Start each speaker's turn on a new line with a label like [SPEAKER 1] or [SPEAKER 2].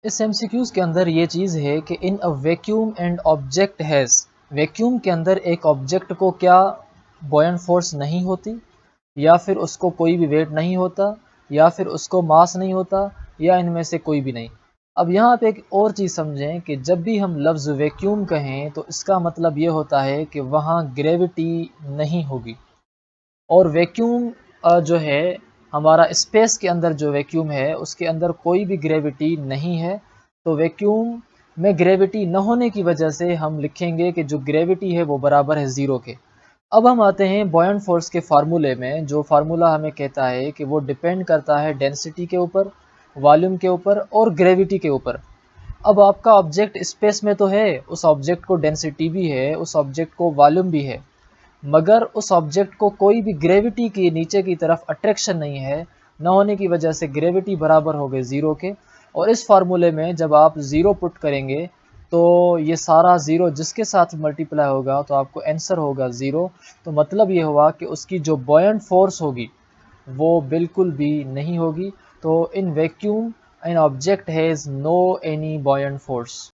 [SPEAKER 1] اس MCQs کے اندر یہ چیز ہے کہ in a vacuum and object has, vacuum کے اندر ایک آبجیکٹ کو کیا بوئنٹ فورس نہیں ہوتی، یا پھر اس کو کوئی بھی ویٹ نہیں ہوتا، یا پھر اس کو ماس نہیں ہوتا، یا ان میں سے کوئی بھی نہیں۔ اب یہاں پہ ایک اور چیز سمجھیں کہ جب بھی ہم لفظ ویکیوم کہیں تو اس کا مطلب یہ ہوتا ہے کہ وہاں گریوٹی نہیں ہوگی، اور ویکیوم جو ہے ہمارا اسپیس کے اندر جو ویکیوم ہے اس کے اندر کوئی بھی گریوٹی نہیں ہے، تو ویکیوم میں گریوٹی نہ ہونے کی وجہ سے ہم لکھیں گے کہ جو گریوٹی ہے وہ برابر ہے زیرو کے۔ اب ہم آتے ہیں بوئنٹ فورس کے فارمولے میں، جو فارمولہ ہمیں کہتا ہے کہ وہ ڈیپینڈ کرتا ہے ڈینسٹی کے اوپر، والیوم کے اوپر اور گریوٹی کے اوپر۔ اب آپ کا آبجیکٹ اسپیس میں تو ہے، اس آبجیکٹ کو ڈینسٹی بھی ہے، اس آبجیکٹ کو والیوم بھی ہے، مگر اس آبجیکٹ کو کوئی بھی گریوٹی کی نیچے کی طرف اٹریکشن نہیں ہے، نہ ہونے کی وجہ سے گریوٹی برابر ہو گئے زیرو کے۔ اور اس فارمولے میں جب آپ زیرو پٹ کریں گے تو یہ سارا زیرو جس کے ساتھ ملٹیپلائی ہوگا تو آپ کو آنسر ہوگا زیرو۔ تو مطلب یہ ہوا کہ اس کی جو بوئنٹ فورس ہوگی وہ بالکل بھی نہیں ہوگی۔ تو in vacuum an object has no any buoyant force.